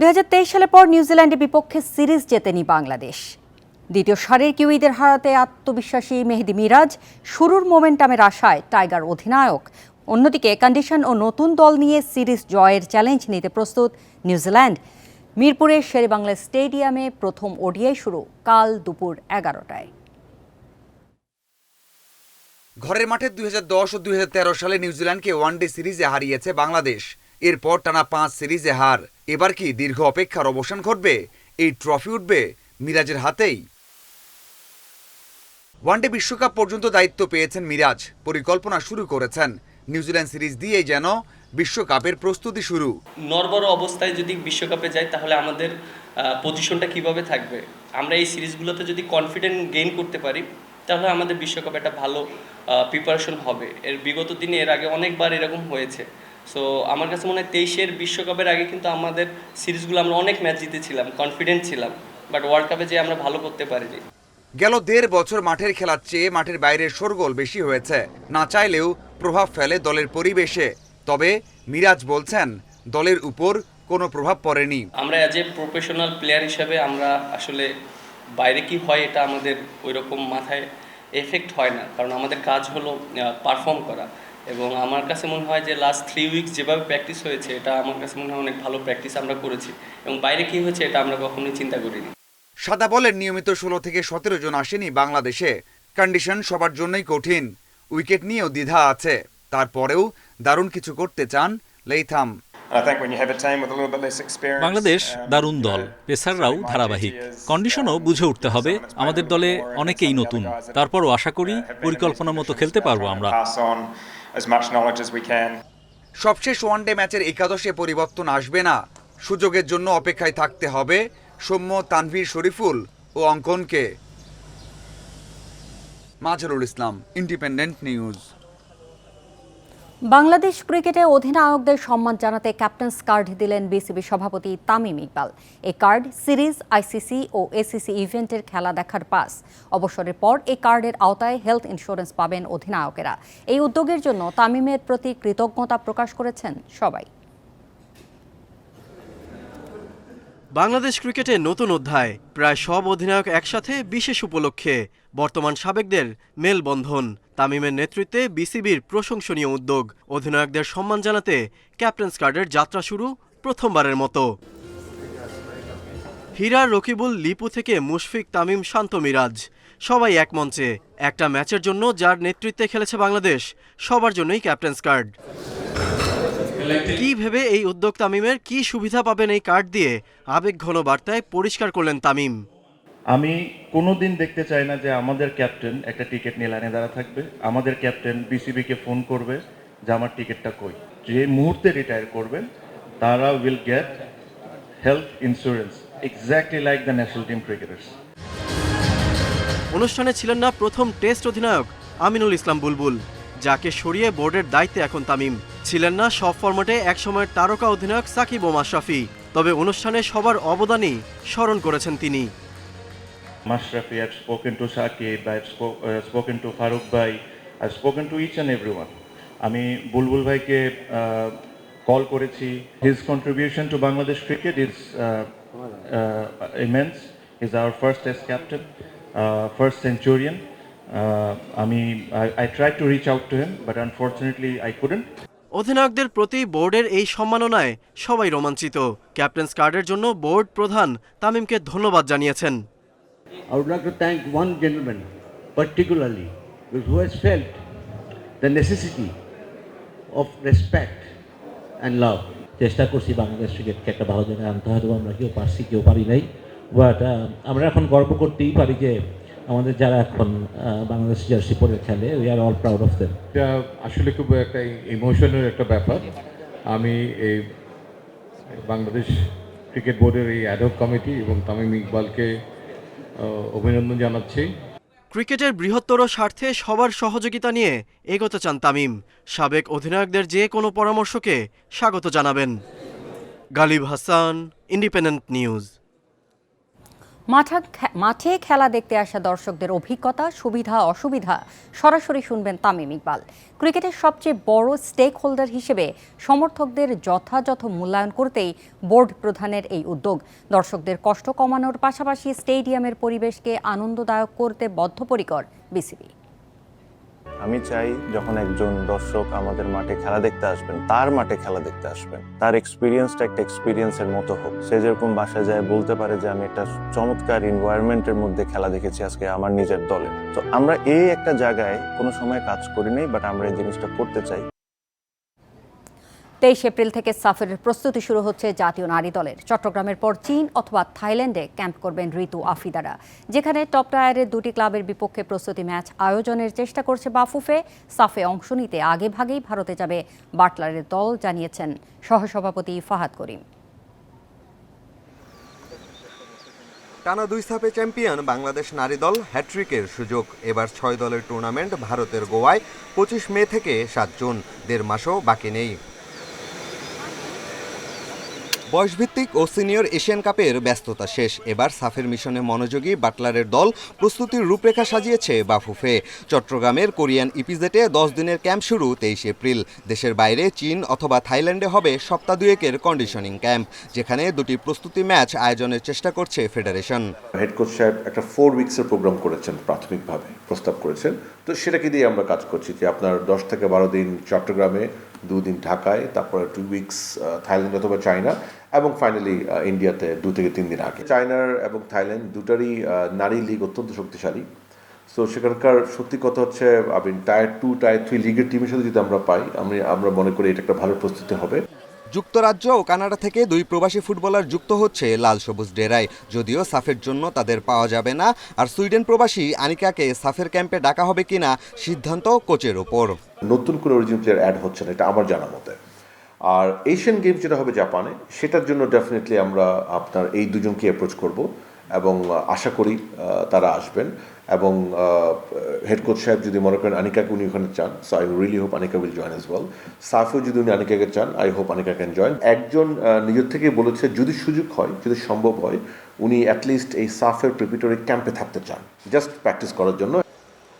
2023 সালের পর নিউজিল্যান্ডের বিপক্ষে সিরিজ জেতেনি বাংলাদেশ। দ্বিতীয় সারির কিউইদের হারাতে আত্মবিশ্বাসী মেহেদী মিরাজ, শুরুর মোমেন্টামের আশায় টাইগার অধিনায়ক। অন্যদিকে কন্ডিশন ও নতুন দল নিয়ে সিরিজ জয়ের চ্যালেঞ্জ নিতে প্রস্তুত নিউজিল্যান্ড। মিরপুরের শেরেবাংলা স্টেডিয়ামে প্রথম ওডিআই শুরু কাল দুপুর 11টায়। ঘরের মাঠে 2010 ও 2013 সালে নিউজিল্যান্ডকে ওয়ানডে সিরিজে হারিয়েছে বাংলাদেশ। এরপর টানা 5 সিরিজে হার। এবার কি দীর্ঘ অপেক্ষার অবসান ঘটবে? এই ট্রফি উঠবে মিরাজের হাতেই। ওয়ানডে বিশ্বকাপ পর্যন্ত দায়িত্ব পেয়েছেন মিরাজ, পরিকল্পনা শুরু করেছেন। নিউজিল্যান্ড সিরিজ দিয়েই যেন বিশ্বকাপের প্রস্তুতি শুরু। নড়বড় অবস্থায় যদি বিশ্বকাপে যাই তাহলে আমাদের পজিশনটা কিভাবে থাকবে, আমরা এই সিরিজগুলোতে যদি কনফিডেন্ট গেইন করতে পারি তাহলে আমাদের বিশ্বকাপে একটা ভালো প্রিপারেশন হবে। এর বিগত দিনে এর আগে অনেকবার এরকম হয়েছে। সো আমার কাছে মনে হয় 23-এর বিশ্বকাপের আগে কিন্তু আমাদের সিরিজগুলো আমরা অনেক ম্যাচ জিতেছিলাম, কনফিডেন্ট ছিলাম, বাট ওয়ার্ল্ড কাপে যে আমরা ভালো করতে পারিনি। গেল 1.5 বছর মাঠের খেলার চেয়ে মাঠের বাইরের শোরগোল বেশি হয়েছে। না চাইলেও প্রভাব ফেলে দলের পরিবেশে। তবে মিরাজ বলছেন দলের উপর কোনো প্রভাব পড়েনি। আমরা অ্যাজ এ প্রফেশনাল প্লেয়ার হিসাবে আমরা আসলে বাইরে কি হয় এটা আমাদের ওই রকম মাথায় এফেক্ট হয় না, কারণ আমাদের কাজ হলো পারফর্ম করা। এবং আমার কাছে মনে হয় যে লাস্ট 3 উইকস যেভাবে প্র্যাকটিস হয়েছে এটা আমার কাছে মনে হয় অনেক ভালো প্র্যাকটিস আমরা করেছি, এবং বাইরে কী হয়েছে এটা আমরা কখনোই চিন্তা করিনি। সাদা বলের নিয়মিত 16 থেকে 17 জন আসেনি বাংলাদেশে। কন্ডিশন সবার জন্যই কঠিন, উইকেট নিয়েও দ্বিধা আছে। তারপরেও দারুণ কিছু করতে চান লেইথাম। বাংলাদেশ দারুণ দল, পেসাররাও ধারাবাহিক, কন্ডিশনও বুঝে উঠতে হবে। আমাদের দলে অনেকেই নতুন, তারপরও আশা করি পরিকল্পনা মতো খেলতে পারবো আমরা। সবশেষ ওয়ানডে ম্যাচের একাদশে পরিবর্তন আসবে না। সুযোগের জন্য অপেক্ষায় থাকতে হবে সৌম্য, তানভীর, শরীফুল ও অঙ্কনকে। Mazharul Islam, independent news. বাংলাদেশ ক্রিকেটে অধিনায়কদের সম্মান জানাতে ক্যাপ্টেন্স কার্ড দিলেন বিসিবি সভাপতি তামিম ইকবাল। এই কার্ড সিরিজ, আইসিসি ও এসিসি ইভেন্টের খেলা দেখার পাস। অবসরের পর এই কার্ডের আওতায় হেলথ ইন্স্যুরেন্স পাবেন অধিনায়কেরা। এই উদ্যোগের জন্য তামিমের প্রতি কৃতজ্ঞতা প্রকাশ করেছেন সবাই। বাংলাদেশ ক্রিকেটে নতুন অধ্যায়, প্রায় সব অধিনায়ক একসাথে বিশেষ উপলক্ষে। বর্তমান সাবেকদের মেলবন্ধন। তামিমের নেতৃত্বে বিসিবির প্রশংসনীয় উদ্যোগ। অধিনায়কদের সম্মান জানাতে ক্যাপ্টেন্স কার্ডের যাত্রা শুরু প্রথমবারের মতো। হীরা, রকিবুল, লিপু থেকে মুশফিক, তামিম, শান্ত, মিরাজ সবাই এক মঞ্চে। একটা ম্যাচের জন্য যার নেতৃত্বে খেলেছে বাংলাদেশ, সবার জন্যই ক্যাপ্টেন্স কার্ড। কি ভেবে এই উদ্যোগ তামিমের, কি সুবিধা পাবেন এই কার্ড দিয়ে, আবেগঘন বার্তায় পরিষ্কার করলেন তামিম। আমি কোনোদিন দেখতে চাই না যে আমাদের ক্যাপ্টেন একটা টিকিট নিয়ে লাইনে দাঁড়া থাকবে। আমাদের ক্যাপ্টেন বিসিবিকে ফোন করবে যে আমার টিকিটটা কই। যে মুহূর্তে রিটায়ার করবেন তারা will get health insurance exactly like the national team cricketers. অনুষ্ঠানে ছিলেন না প্রথম টেস্ট অধিনায়ক আমিনুল ইসলাম বুলবুল, যাকে সরিয়ে বোর্ডের দায়িত্বে এখন তামিম। ছিলেন না সব ফরম্যাটে একসময়ের তারকা অধিনায়ক সাকিব ও মাশরাফি। তবে অনুষ্ঠানে সবার অবদানই স্মরণ করেছেন তিনি। Mashrafi, I've spoken to Shakib, I've spoken to Farooq Bhai, I've spoken to each and everyone. আমি বুলবুল ভাইকে কল করেছি। His contribution to Bangladesh cricket is immense. He's our first test captain, first centurion. I tried to reach out to him, but unfortunately I couldn't. অধিনায়কদের প্রতি বোর্ডের এই সম্মাননায় সবাই রোমাঞ্চিত। Captain's কার্ডের জন্য বোর্ড প্রধান তামিমকে ধন্যবাদ জানিয়েছেন। I would like to thank one gentleman particularly who has felt the necessity of respect and love. চেষ্টা করছি বাংলাদেশ ক্রিকেটকে একটা ভালো জায়গায় আনতে, হয়তো আমরা কেউ পারছি কেউ পারি নাই, বাট আমরা এখন গর্ব করতেই পারি যে আমাদের যারা এখন বাংলাদেশ জার্সি পরে খেলে, we are all proud of them. এটা আসলে খুব একটা ইমোশনাল একটা ব্যাপার। আমি এই বাংলাদেশ ক্রিকেট বোর্ডের এই অ্যাডহক কমিটি এবং তামিম ইকবালকে অভিনন্দন জানাচ্ছি। ক্রিকেটের বৃহত্তর স্বার্থে সবার সহযোগিতা নিয়ে এগোতে চান তামিম। সাবেক অধিনায়কদের যে কোনো পরামর্শকে স্বাগত জানাবেন। Ghalib Hasan, Independent News. মাঠে খেলা দেখতে আসা দর্শকদের অভিজ্ঞতা, সুবিধা অসুবিধা সরাসরি শুনবেন তামিম ইকবাল। ক্রিকেটের সবচেয়ে বড় স্টেক হোল্ডার হিসেবে সমর্থকদের যথাযথ মূল্যায়ন করতেই বোর্ড প্রধানের এই উদ্যোগ। দর্শকদের কষ্ট কমানোর পাশাপাশি স্টেডিয়ামের পরিবেশকে আনন্দদায়ক করতে বদ্ধপরিকর বিসিবি। আমি চাই যখন একজন দর্শক আমাদের মাঠে খেলা দেখতে আসবেন, তার মাঠে খেলা দেখতে আসবেন, তার এক্সপিরিয়েন্সটা একটা এক্সপিরিয়েন্সের মতো হোক। সে যেরকম বাসায় যায় বলতে পারে যে আমি একটা চমৎকার এনভায়রনমেন্টের মধ্যে খেলা দেখেছি আজকে আমার নিজের দলের। তো আমরা এই একটা জায়গায় কোনো সময় কাজ করি নাই, বাট আমরা এই জিনিসটা করতে চাই। 23 এপ্রিল থেকে সাফের প্রস্তুতি শুরু হচ্ছে জাতীয় নারী দলের। চট্টগ্রামের পর চীন অথবা থাইল্যান্ডে ক্যাম্প করবেন ঋতু আফিদারা, যেখানে টপ টায়ারের দুটি ক্লাবের বিপক্ষে প্রস্তুতি ম্যাচ আয়োজনের চেষ্টা করছে বাফুফে। সাফে অংশ নিতে আগেভাগেই ভারতে যাবে বাটলারের দল, জানিয়েছেন সহসভাপতি ফাহাদ করিম। টানা 2 সাফে চ্যাম্পিয়ন বাংলাদেশ নারী দল, হ্যাট্রিকের সুযোগ। এবার 6 দলের টুর্নামেন্ট ভারতের গোয়ায় 25 মে থেকে 7 জুন, 1.5 মাসও বাকি নেই। বয়সভিত্তিক ও সিনিয়র এশিয়ান কাপের ব্যস্ততা শেষ, এবার সাফের মিশনে মনোযোগী বাটলারের দল। প্রস্তুতির রূপরেখা সাজিয়েছে বাফুফে। চট্টগ্রামের কোরিয়ান ইপিজেটে 10 দিনের ক্যাম্প শুরু 23 এপ্রিল। দেশের বাইরে চীন অথবা থাইল্যান্ডে হবে সপ্তাহ 2 কন্ডিশনিং ক্যাম্প, যেখানে 2টি প্রস্তুতি ম্যাচ আয়োজনের চেষ্টা করছে ফেডারেশন। হেড কোচ সাহেব একটা 4 উইকসের প্রোগ্রাম করেছেন, প্রাথমিকভাবে প্রস্তাব করেছেন। তো সেটাকে দিয়ে আমরা কাজ করছি যে আপনার 10 থেকে 12 দিন চট্টগ্রামে, 2 দিন ঢাকায়, তারপরে 2 উইকস থাইল্যান্ড অথবা চায়না, এবং ফাইনালি ইন্ডিয়াতে 2 থেকে 3 দিন আগে। চায়নার এবং থাইল্যান্ড দুটারই নারী লিগ অত্যন্ত শক্তিশালী। সো সেখানকার সত্যি কথা হচ্ছে টায়ার 2, টায়ার 3 লিগের টিমের সাথে যদি আমরা পাই, আমরা মনে করি এটা একটা ভালো প্রস্তুতি হবে। যুক্তরাজ্য ও কানাডা থেকে 2 প্রবাসী ফুটবলার যুক্ত হচ্ছে লাল সবুজ ডেরায়, যদিও সাফের জন্য তাদের পাওয়া যাবে না। আর সুইডেন প্রবাসী আনিকাকে সাফের ক্যাম্পে ডাকা হবে কিনা সিদ্ধান্ত কোচের ওপর। নতুন করে অরিজিনাল প্লেয়ার অ্যাড হচ্ছে না, এটা আমার জানা মতে। আর এশিয়ান গেম যেটা হবে জাপানে, সেটার জন্য ডেফিনেটলি আমরা আপনার এই দুজনকে অ্যাপ্রোচ করব এবং আশা করি তারা আসবেন। এবং হেড কোচ সাহেব যদি মনে করেন আনিকাকে উনি ওখানে চান, so I really hope Anika will join as well. সাফেও যদি উনি আনিকাকে চান, I hope Anika can join. একজন নিজের থেকে বলেছে যদি সুযোগ হয়, যদি সম্ভব হয়, উনি অ্যাটলিস্ট এই সাফের প্রিপারেটরি ক্যাম্পে থাকতে চান, জাস্ট প্র্যাকটিস করার জন্য।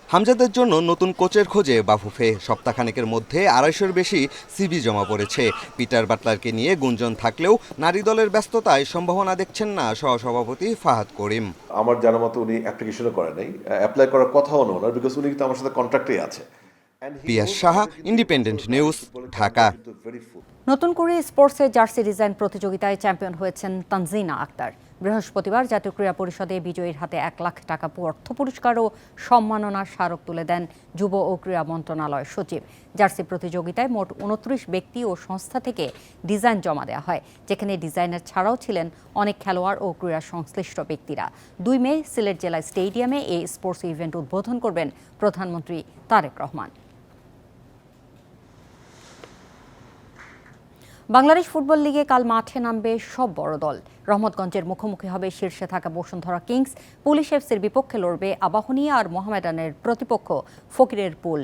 হামজাদের জন্য নতুন কোচের খোঁজে বাফুফে। সপ্তাহখানেকের মধ্যে 250-এর বেশি সিভি জমা পড়েছে। পিটার বাটলারকে নিয়ে গুঞ্জন থাকলেও নারী দলের ব্যস্ততায় সম্ভাবনা দেখছেন না সহসভাপতি ফাহাদ করিম। আমার জানা মতো উনি অ্যাপ্লিকেশনও করে নাই, অ্যাপ্লাই করার কথাও না ওনার, বিকজ উনি কিন্তু আমার সাথে কন্ট্রাক্টেই আছে। পিয়াস সাহা, ইন্ডিপেন্ডেন্ট নিউজ, ঢাকা। নতুন করে স্পোর্টসের জার্সি ডিজাইন প্রতিযোগিতায় চ্যাম্পিয়ন হয়েছেন তানজিনা আক্তার। বৃহস্পতিবার জাতীয় ক্রীড়া পরিষদে বিজয়ীর হাতে 1 লাখ টাকা অর্থ পুরস্কার ও সম্মাননার স্মারক তুলে দেন যুব ও ক্রীড়া মন্ত্রণালয় সচিব। জার্সি প্রতিযোগিতায় মোট 29 ব্যক্তি ও সংস্থা থেকে ডিজাইন জমা দেওয়া হয়, যেখানে ডিজাইনার ছাড়াও ছিলেন অনেক খেলোয়াড় ও ক্রীড়া সংশ্লিষ্ট ব্যক্তিরা। 2 মে সিলেট জেলা স্টেডিয়ামে এই স্পোর্টস ইভেন্ট উদ্বোধন করবেন প্রধানমন্ত্রী তারেক রহমান। বাংলাদেশ ফুটবল লিগে কাল মাঠে নামবে সব বড় দল। রহমতগঞ্জের মুখোমুখি হবে শীর্ষে থাকা বসুন্ধরা কিংস, পুলিশ এফসির বিপক্ষে লড়বে আবাহনী, আর মোহামেডানের প্রতিপক্ষ ফকিরের পুল।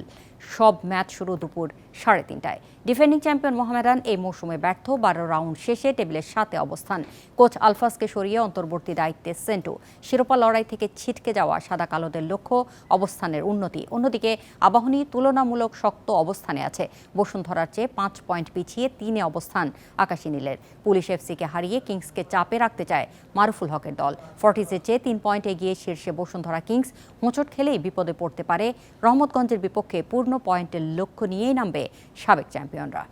সব ম্যাচ শুরু দুপুর 3:30টায়। ডিফেন্ডিং চ্যাম্পিয়ন মোহামেডান এই মৌসুমে ব্যর্থ, 12 রাউন্ড শেষে টেবিলের 7-এ অবস্থান। কোচ আলফাজকে সরিয়ে অন্তর্বর্তী দায়িত্বে সেন্টু। শিরোপা লড়াই থেকে ছিটকে যাওয়া সাদা কালোদের লক্ষ্য অবস্থানের উন্নতি। অন্যদিকে আবাহনী তুলনামূলক শক্ত অবস্থানে আছে। বসুন্ধরার চেয়ে 5 পয়েন্ট পিছিয়ে 3-এ অবস্থান আকাশী নীলের। পুলিশ এফসিকে হারিয়ে কিংসকে চাপে রাখতে চায় মারুফুল হকের দল। ফর্টিসের চেয়ে 3 পয়েন্ট এগিয়ে শীর্ষে বসুন্ধরা কিংস। হোঁচট খেলেই বিপদে পড়তে পারে। রহমতগঞ্জের বিপক্ষে পূর্ণ পয়েন্টের লক্ষ্য নিয়েই নামবে সাবেক চ্যাম্পিয়নরা।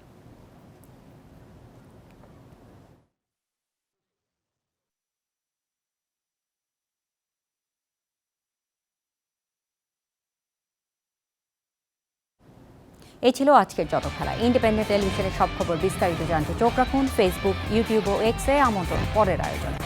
এই ছিল আজকের যত খেলা। ইন্ডিপেন্ডেন্ট টেলিভিশনের সব খবর বিস্তারিত জানতে চোখ রাখুন ফেসবুক, ইউটিউব ও এক্সে। আমন্ত্রণ পরের আয়োজনে।